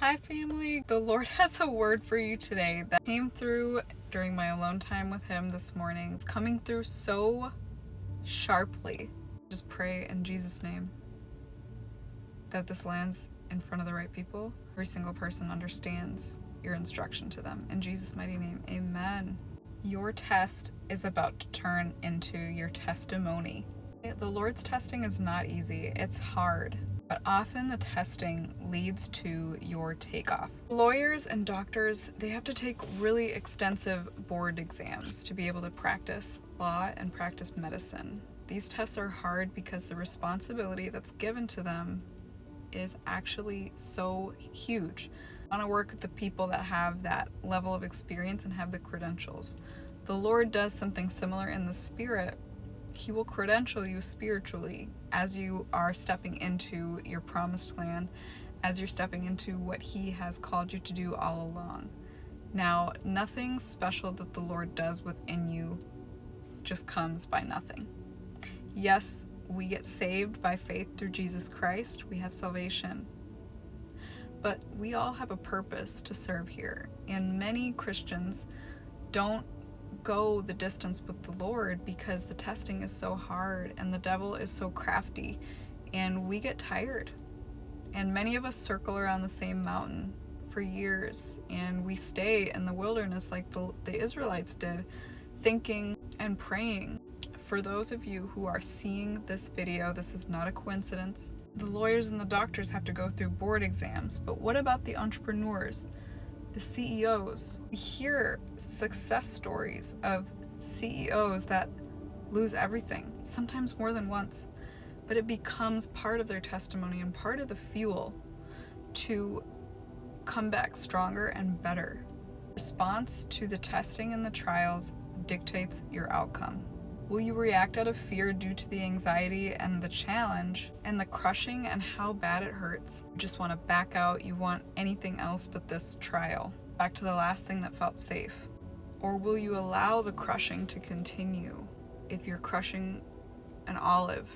Hi family, the Lord has a word for you today that came through during my alone time with Him this morning. It's coming through so sharply. Just pray in Jesus' name that this lands in front of the right people. Every single person understands your instruction to them. In Jesus' mighty name, amen. Your test is about to turn into your testimony. The Lord's testing is not easy, it's hard. But often the testing leads to your takeoff. Lawyers and doctors, they have to take really extensive board exams to be able to practice law and practice medicine. These tests are hard because the responsibility that's given to them is actually so huge. I want to work with the people that have that level of experience and have the credentials. The Lord does something similar in the spirit. He will credential you spiritually as you are stepping into your promised land, as you're stepping into what He has called you to do all along. Now, nothing special that the Lord does within you just comes by nothing. Yes, we get saved by faith through Jesus Christ. We have salvation. But we all have a purpose to serve here. And many Christians don't go the distance with the Lord because the testing is so hard and the devil is so crafty, and we get tired. And many of us circle around the same mountain for years, and we stay in the wilderness like the Israelites did, thinking and praying. For those of you who are seeing this video, this is not a coincidence. The lawyers and the doctors have to go through board exams, but what about the entrepreneurs? The CEOs? We hear success stories of CEOs that lose everything, sometimes more than once, but it becomes part of their testimony and part of the fuel to come back stronger and better. Response to the testing and the trials dictates your outcome. Will you react out of fear due to the anxiety and the challenge and the crushing and how bad it hurts? You just want to back out, you want anything else but this trial, back to the last thing that felt safe? Or will you allow the crushing to continue? If you're crushing an olive,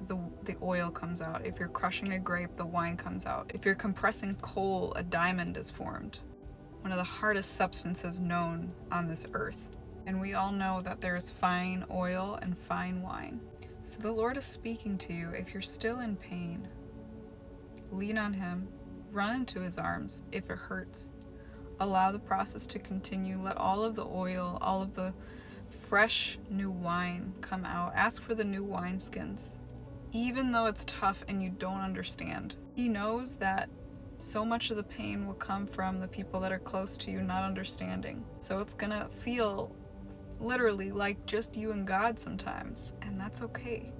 the oil comes out. If you're crushing a grape, the wine comes out. If you're compressing coal, a diamond is formed. One of the hardest substances known on this earth. And we all know that there's fine oil and fine wine. So the Lord is speaking to you. If you're still in pain, lean on Him, run into His arms if it hurts. Allow the process to continue. Let all of the oil, all of the fresh new wine come out. Ask for the new wineskins. Even though it's tough and you don't understand, He knows that so much of the pain will come from the people that are close to you not understanding. So it's gonna feel literally like just you and God sometimes, and that's okay,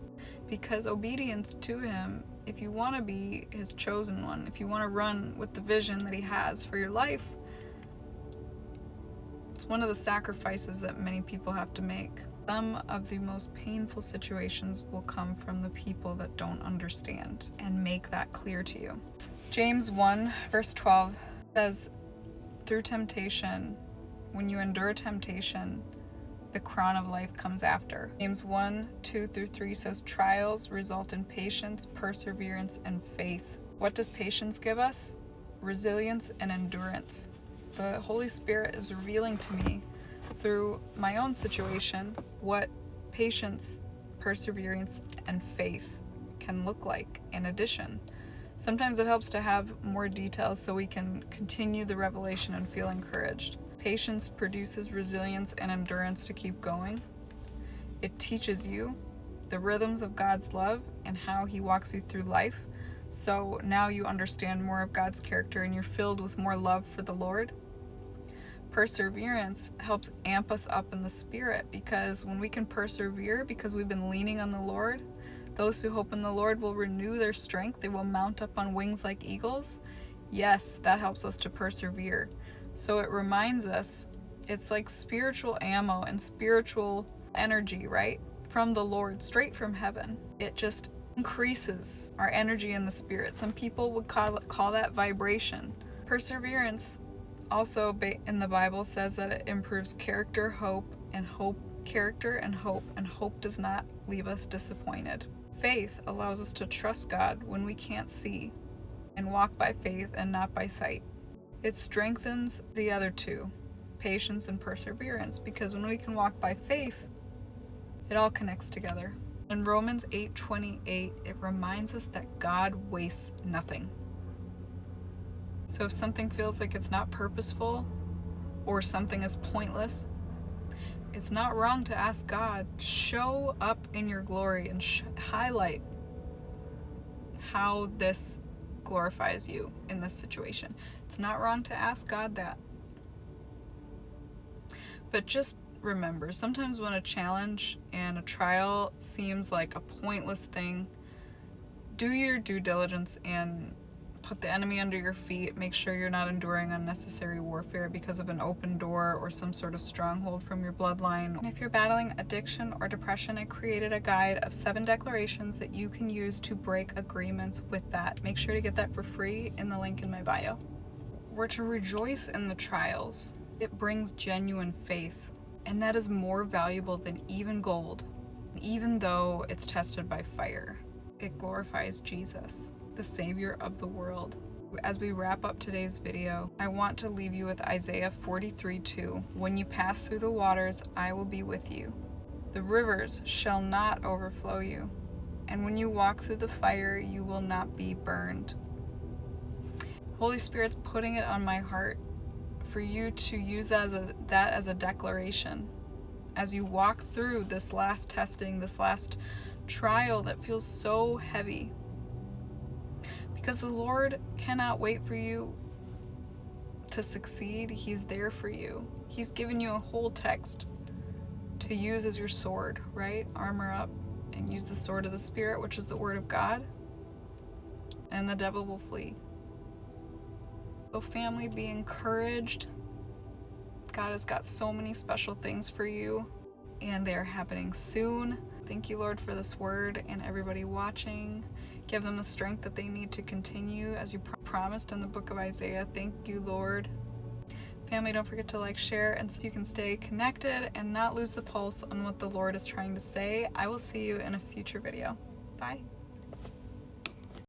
because obedience to Him, if you want to be His chosen one, if you want to run with the vision that He has for your life, it's one of the sacrifices that many people have to make. Some of the most painful situations will come from the people that don't understand, and make that clear to you. James 1 verse 12 says, through temptation, when you endure temptation, the crown of life comes after. James 1:2-3 says, trials result in patience, perseverance, and faith. What does patience give us? Resilience and endurance. The Holy Spirit is revealing to me through my own situation what patience, perseverance, and faith can look like in addition. Sometimes it helps to have more details so we can continue the revelation and feel encouraged. Patience produces resilience and endurance to keep going. It teaches you the rhythms of God's love and how He walks you through life. So now you understand more of God's character and you're filled with more love for the Lord. Perseverance helps amp us up in the spirit, because when we can persevere because we've been leaning on the Lord, those who hope in the Lord will renew their strength. They will mount up on wings like eagles. Yes, that helps us to persevere. So it reminds us, it's like spiritual ammo and spiritual energy, right? From the Lord, straight from heaven. It just increases our energy in the spirit. Some people would call that vibration. Perseverance also in the Bible says that it improves character, and hope does not leave us disappointed. Faith allows us to trust God when we can't see. and walk by faith and not by sight. It strengthens the other two, patience and perseverance, because when we can walk by faith, it all connects together. In Romans 8:28, it reminds us that God wastes nothing. So if something feels like it's not purposeful or something is pointless, it's not wrong to ask God, show up in your glory and highlight how this glorifies you in this situation. It's not wrong to ask God that. But just remember, sometimes when a challenge and a trial seems like a pointless thing, do your due diligence and put the enemy under your feet. Make sure you're not enduring unnecessary warfare because of an open door or some sort of stronghold from your bloodline. And if you're battling addiction or depression, I created a guide of 7 declarations that you can use to break agreements with that. Make sure to get that for free in the link in my bio. We're to rejoice in the trials. It brings genuine faith, and that is more valuable than even gold, even though it's tested by fire. It glorifies Jesus, the Savior of the world. As we wrap up today's video, I want to leave you with Isaiah 43:2. When you pass through the waters, I will be with you. The rivers shall not overflow you. And when you walk through the fire, you will not be burned. Holy Spirit's putting it on my heart for you to use that as a declaration as you walk through this last testing, this last trial that feels so heavy. Because the Lord cannot wait for you to succeed. He's there for you. He's given you a whole text to use as your sword, right? Armor up and use the sword of the Spirit, which is the Word of God, and the devil will flee. So family, be encouraged. God has got so many special things for you, and they are happening soon. Thank you, Lord, for this word, and everybody watching. Give them the strength that they need to continue as you promised in the book of Isaiah. Thank you, Lord. Family, don't forget to like, share, and so you can stay connected and not lose the pulse on what the Lord is trying to say. I will see you in a future video. Bye.